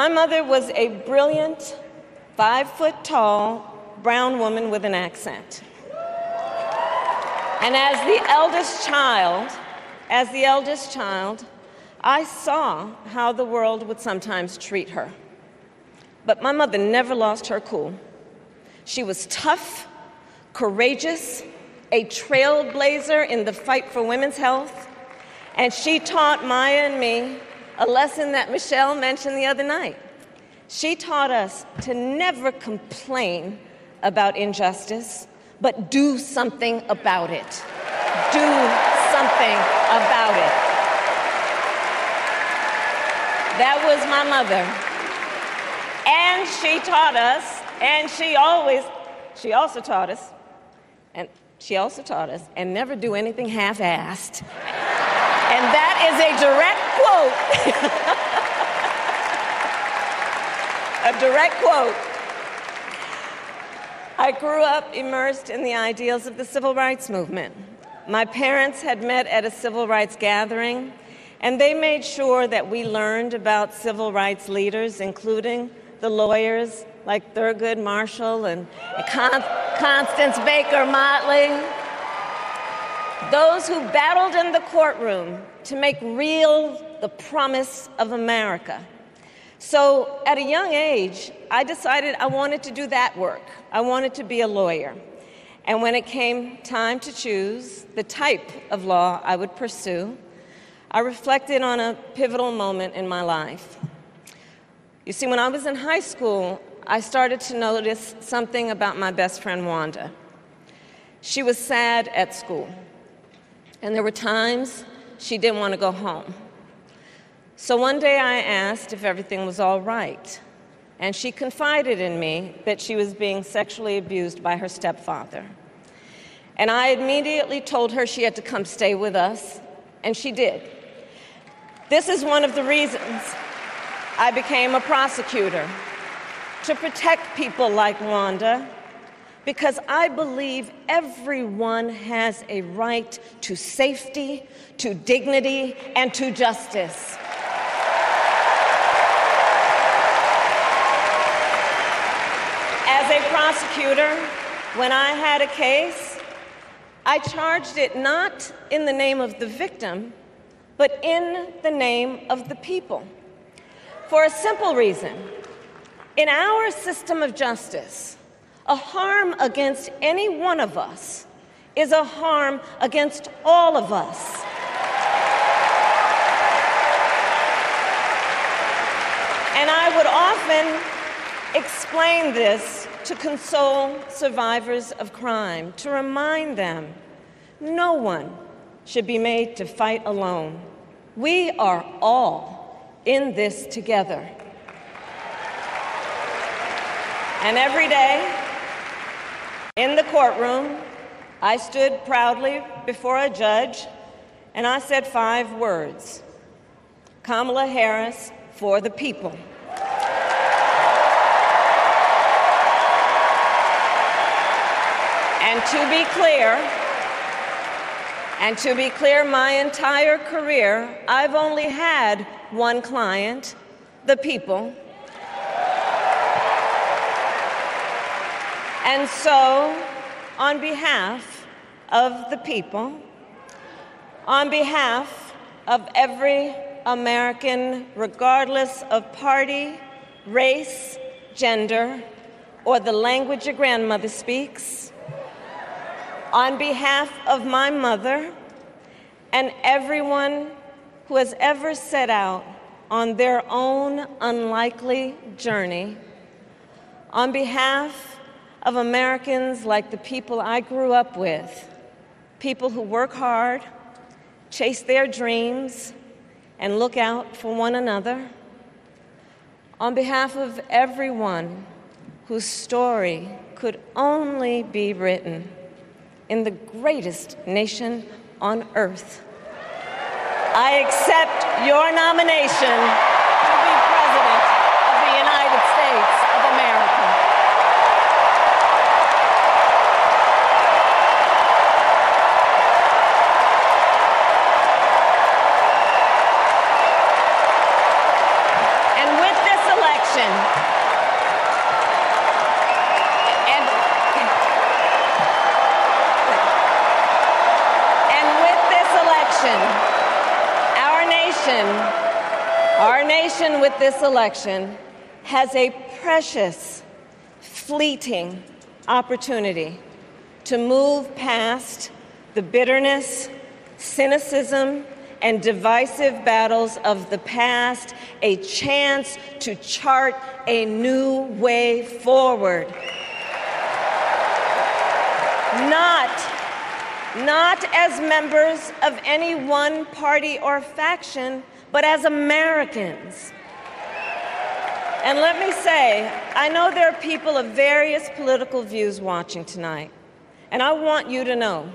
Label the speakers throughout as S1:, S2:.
S1: My mother was a brilliant, 5-foot-tall, brown woman with an accent. And as the eldest child, I saw how the world would sometimes treat her. But my mother never lost her cool. She was tough, courageous, a trailblazer in the fight for women's health, and she taught Maya and me a lesson that Michelle mentioned the other night. She taught us to never complain about injustice, but do something about it. Do something about it. That was my mother. And she taught us, and she also taught us, and never do anything half-assed. And that is a direct quote. A direct quote. I grew up immersed in the ideals of the civil rights movement. My parents had met at a civil rights gathering, and they made sure that we learned about civil rights leaders, including the lawyers like Thurgood Marshall and Constance Baker Motley, those who battled in the courtroom to make real the promise of America. So at a young age, I decided I wanted to do that work. I wanted to be a lawyer. And when it came time to choose the type of law I would pursue, I reflected on a pivotal moment in my life. You see, when I was in high school, I started to notice something about my best friend, Wanda. She was sad at school, and there were times she didn't want to go home. So one day I asked if everything was all right, and she confided in me that she was being sexually abused by her stepfather. And I immediately told her she had to come stay with us, and she did. This is one of the reasons I became a prosecutor, to protect people like Wanda, because I believe everyone has a right to safety, to dignity, and to justice. As a prosecutor, when I had a case, I charged it not in the name of the victim, but in the name of the people. For a simple reason. In our system of justice, a harm against any one of us is a harm against all of us. And I would often explain this to console survivors of crime, to remind them no one should be made to fight alone. We are all in this together. And every day, in the courtroom, I stood proudly before a judge, and I said 5 words: Kamala Harris for the people. And to be clear, my entire career, I've only had one client, the people. And so, on behalf of the people, on behalf of every American, regardless of party, race, gender, or the language your grandmother speaks, on behalf of my mother and everyone who has ever set out on their own unlikely journey, on behalf of Americans like the people I grew up with, people who work hard, chase their dreams, and look out for one another, on behalf of everyone whose story could only be written in the greatest nation on earth, I accept your nomination to be President of the United States of America. And with this election, nation with this election has a precious, fleeting opportunity to move past the bitterness, cynicism, and divisive battles of the past, a chance to chart a new way forward. Not as members of any one party or faction, but as Americans. And let me say, I know there are people of various political views watching tonight, and I want you to know,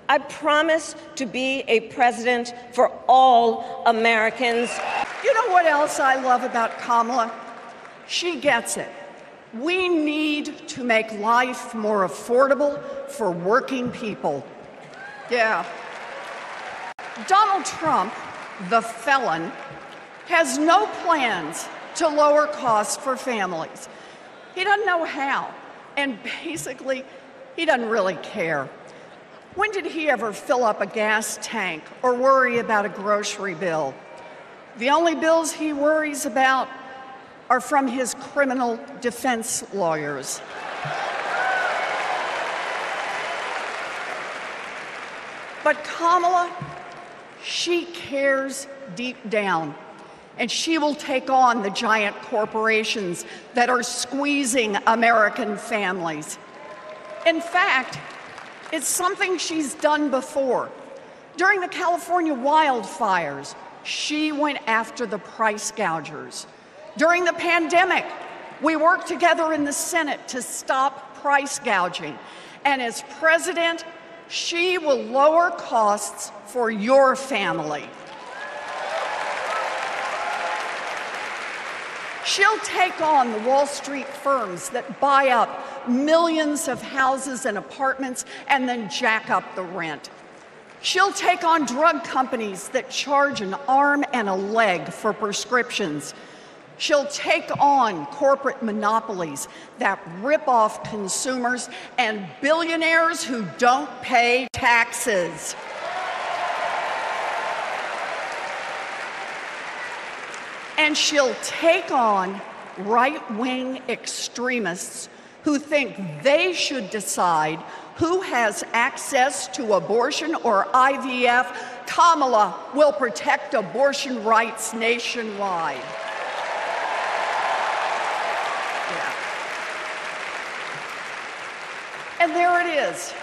S1: I promise to be a president for all Americans.
S2: You know what else I love about Kamala? She gets it. We need to make life more affordable for working people. Yeah. Donald Trump, the felon, has no plans to lower costs for families. He doesn't know how, and basically, he doesn't really care. When did he ever fill up a gas tank or worry about a grocery bill? The only bills he worries about are from his criminal defense lawyers. But Kamala, she cares deep down, and she will take on the giant corporations that are squeezing American families. In fact, it's something she's done before. During the California wildfires, she went after the price gougers. During the pandemic, we worked together in the Senate to stop price gouging. And as president, she will lower costs for your family. She'll take on the Wall Street firms that buy up millions of houses and apartments and then jack up the rent. She'll take on drug companies that charge an arm and a leg for prescriptions. She'll take on corporate monopolies that rip off consumers and billionaires who don't pay taxes. And she'll take on right-wing extremists who think they should decide who has access to abortion or IVF. Kamala will protect abortion rights nationwide. Yeah. And there it is.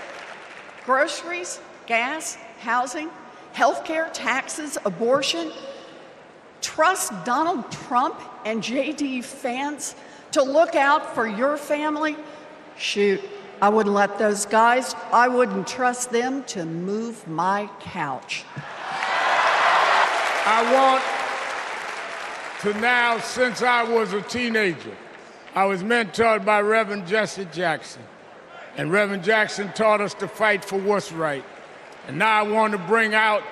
S2: Groceries, gas, housing, healthcare, taxes, abortion. Trust Donald Trump and J.D. Vance to look out for your family? Shoot, I wouldn't let those guys, I wouldn't trust them to move my couch.
S3: I want to now, since I was a teenager, I was mentored by Reverend Jesse Jackson. And Reverend Jackson taught us to fight for what's right. And now I want to bring out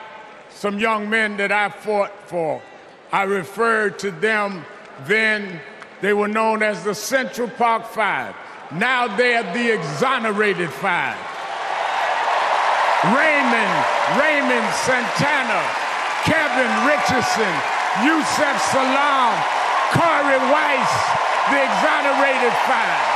S3: some young men that I fought for. I referred to them then, they were known as the Central Park Five. Now they're the Exonerated Five. Raymond Santana, Kevin Richardson, Yusef Salaam, Corey Weiss, the Exonerated Five.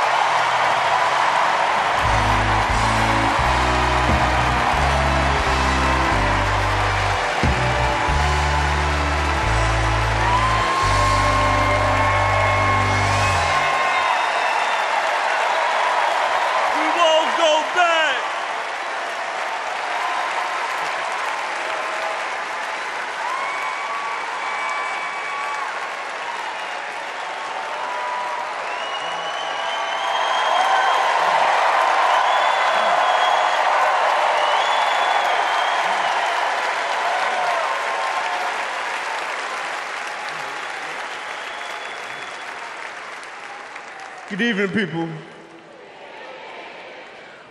S4: Good evening, people.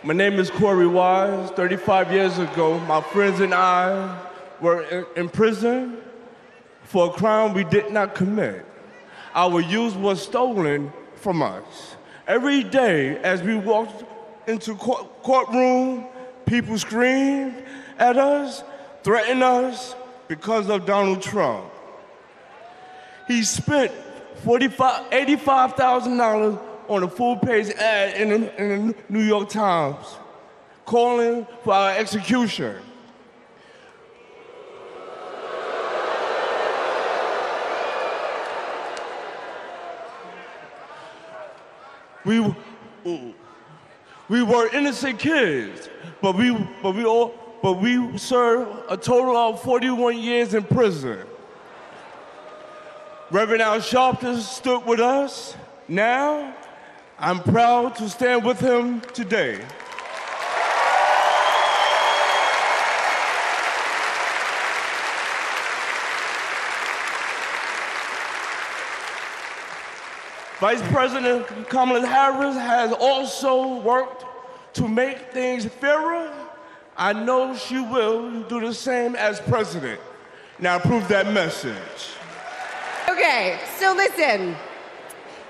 S4: My name is Corey Wise. 35 years ago, my friends and I were in prison for a crime we did not commit. Our youth was stolen from us. Every day, as we walked into courtroom, people screamed at us, threatened us because of Donald Trump. he spent $85,000 on a full-page ad in the New York Times, calling for our execution. We were innocent kids, but we served a total of 41 years in prison. Reverend Al Sharpton stood with us. Now, I'm proud to stand with him today. Vice President Kamala Harris has also worked to make things fairer. I know she will do the same as president. Now prove that message.
S5: Okay, so listen.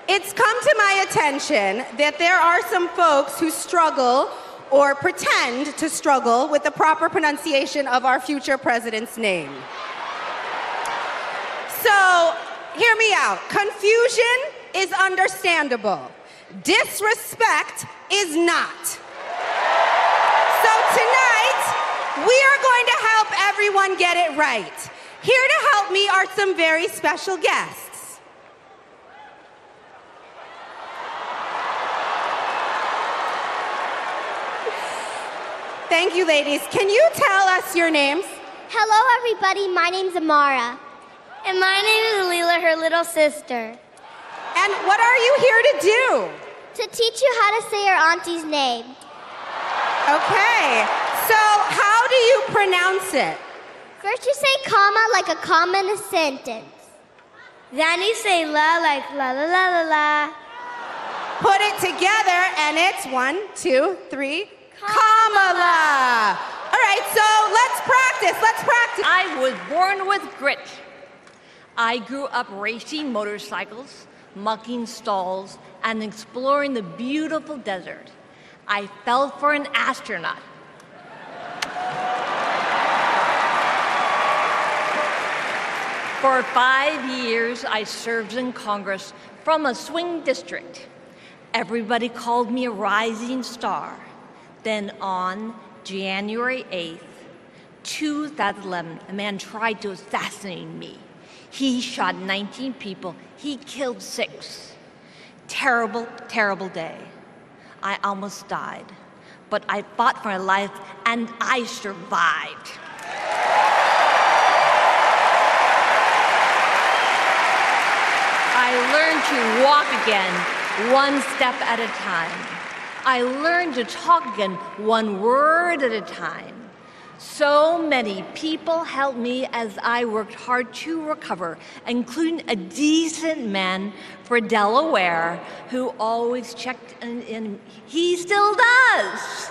S5: It's come to my attention that there are some folks who struggle or pretend to struggle with the proper pronunciation of our future president's name. So, hear me out. Confusion is understandable. Disrespect is not. So tonight, we are going to help everyone get it right. Here to help me are some very special guests. Thank you, ladies. Can you tell us your names?
S6: Hello, everybody. My name's Amara. And my name is Leela, her little sister.
S5: And what are you here to do?
S6: To teach you how to say your auntie's name.
S5: Okay, so how do you pronounce it?
S6: First you say comma like a comma in a sentence. Then you say la like la la la la la.
S5: Put it together and it's 1, 2, 3, Kamala. All right, so let's practice.
S7: I was born with grit. I grew up racing motorcycles, mucking stalls, and exploring the beautiful desert. I fell for an astronaut. For 5 years, I served in Congress from a swing district. Everybody called me a rising star. Then on January 8th, 2011, a man tried to assassinate me. He shot 19 people. He killed 6. Terrible, terrible day. I almost died, but I fought for my life and I survived. I learned to walk again, one step at a time. I learned to talk again, one word at a time. So many people helped me as I worked hard to recover, including a decent man for Delaware who always checked in. He still does.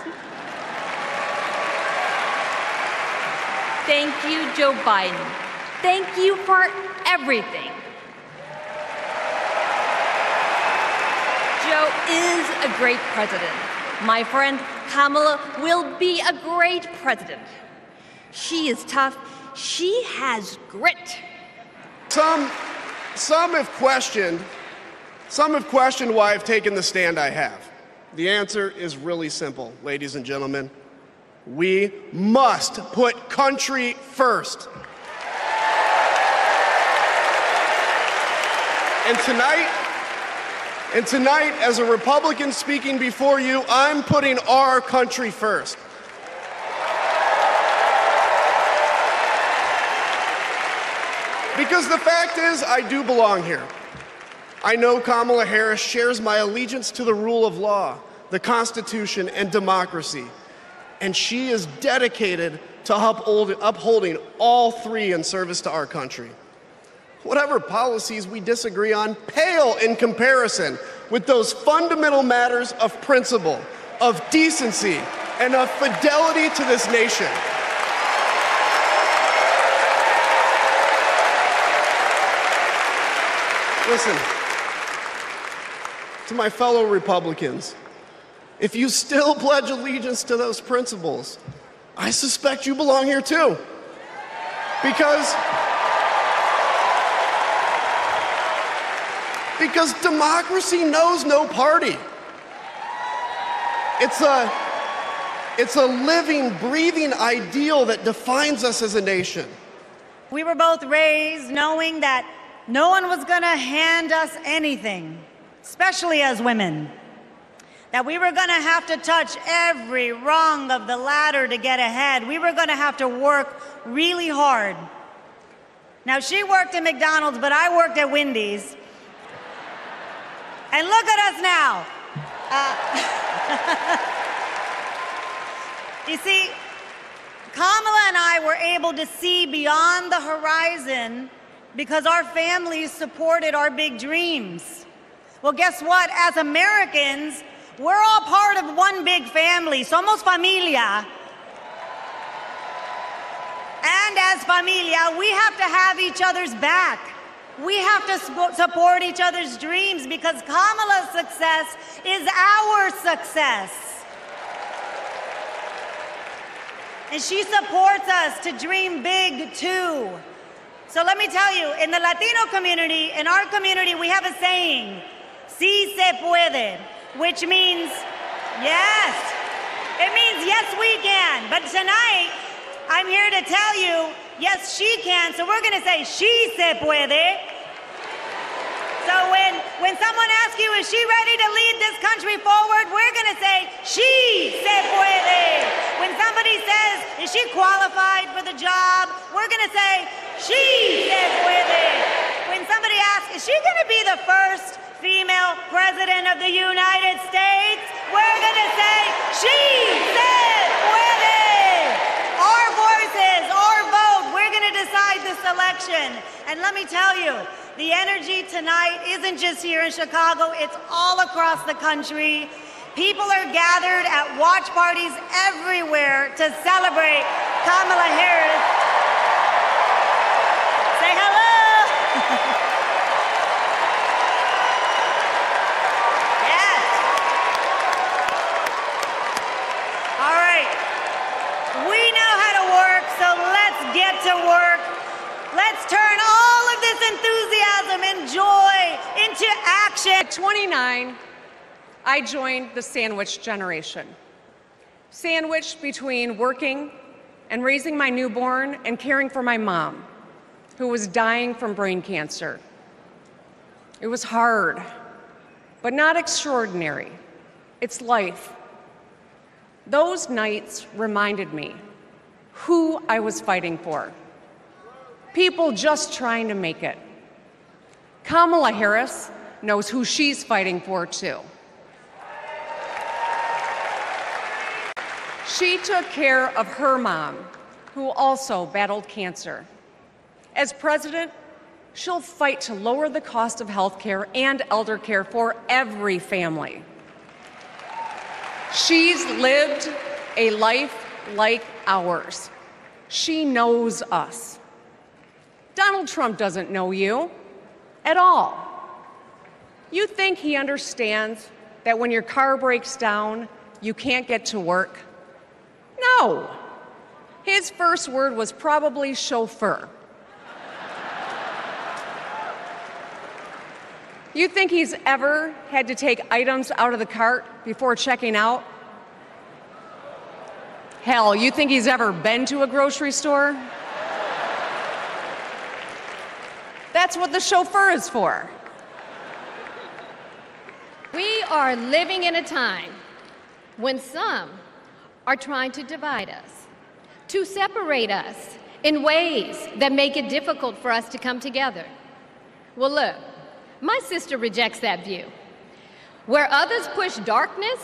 S7: Thank you, Joe Biden. Thank you for everything. Joe is a great president. My friend Kamala will be a great president. She is tough. She has grit.
S8: Some have questioned why I've taken the stand I have. The answer is really simple, ladies and gentlemen. We must put country first. And tonight, as a Republican speaking before you, I'm putting our country first. Because the fact is, I do belong here. I know Kamala Harris shares my allegiance to the rule of law, the Constitution, and democracy. And she is dedicated to upholding all three in service to our country. Whatever policies we disagree on pale in comparison with those fundamental matters of principle, of decency, and of fidelity to this nation. Listen, to my fellow Republicans, if you still pledge allegiance to those principles, I suspect you belong here too. Because Because democracy knows no party. It's a living, breathing ideal that defines us as a nation.
S9: We were both raised knowing that no one was going to hand us anything, especially as women. That we were going to have to touch every rung of the ladder to get ahead. We were going to have to work really hard. Now, she worked at McDonald's, but I worked at Wendy's. And look at us now. You see, Kamala and I were able to see beyond the horizon because our families supported our big dreams. Well, guess what? As Americans, we're all part of one big family. Somos familia. And as familia, we have to have each other's back. We have to support each other's dreams because Kamala's success is our success. And she supports us to dream big too. So let me tell you, in the Latino community, in our community, we have a saying, sí se puede, which means yes. It means yes, we can. But tonight, I'm here to tell you, yes, she can. So we're going to say, she se puede. So when someone asks you, is she ready to lead this country forward? We're going to say, she se puede. When somebody says, is she qualified for the job? We're going to say, she se puede. When somebody asks, is she going to be the first female president of the United States? We're going to say, she se puede. Our voices, our vote, we're going to decide this election. And let me tell you, the energy tonight isn't just here in Chicago, it's all across the country. People are gathered at watch parties everywhere to celebrate Kamala Harris. Say hello. Yes. All right. We know how to work, so let's get to work. Let's turn all of this enthusiasm and joy into action.
S10: At 29, I joined the sandwich generation. Sandwiched between working and raising my newborn and caring for my mom, who was dying from brain cancer. It was hard, but not extraordinary. It's life. Those nights reminded me who I was fighting for. People just trying to make it. Kamala Harris knows who she's fighting for, too. She took care of her mom, who also battled cancer. As president, she'll fight to lower the cost of health care and elder care for every family. She's lived a life like ours. She knows us. Donald Trump doesn't know you at all. You think he understands that when your car breaks down, you can't get to work? No. His first word was probably chauffeur. You think he's ever had to take items out of the cart before checking out? Hell, you think he's ever been to a grocery store? That's what the chauffeur is for.
S11: We are living in a time when some are trying to divide us, to separate us in ways that make it difficult for us to come together. Well, look, my sister rejects that view. Where others push darkness,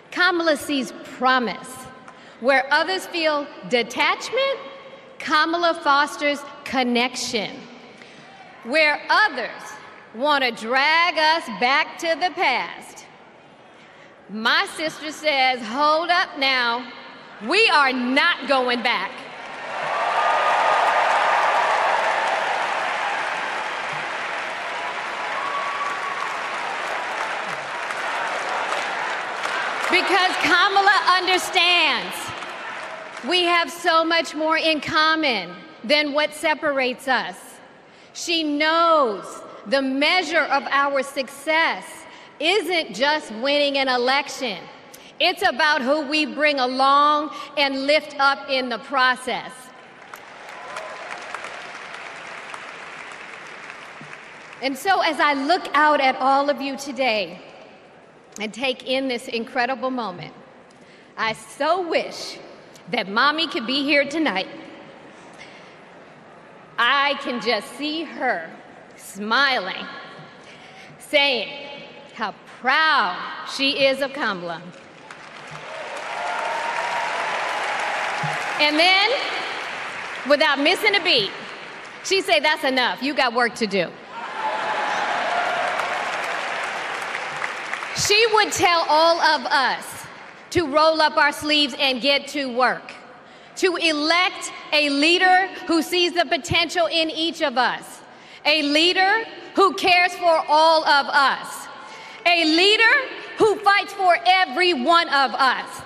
S11: Kamala sees promise. Where others feel detachment, Kamala fosters connection. Where others want to drag us back to the past, my sister says, hold up now, we are not going back. Because Kamala understands we have so much more in common than what separates us. She knows the measure of our success isn't just winning an election. It's about who we bring along and lift up in the process. And so as I look out at all of you today and take in this incredible moment, I so wish that Mommy could be here tonight. I can just see her smiling, saying how proud she is of Kamala. And then, without missing a beat, she'd say, "That's enough, you got work to do." She would tell all of us to roll up our sleeves and get to work, to elect a leader who sees the potential in each of us, a leader who cares for all of us, a leader who fights for every one of us.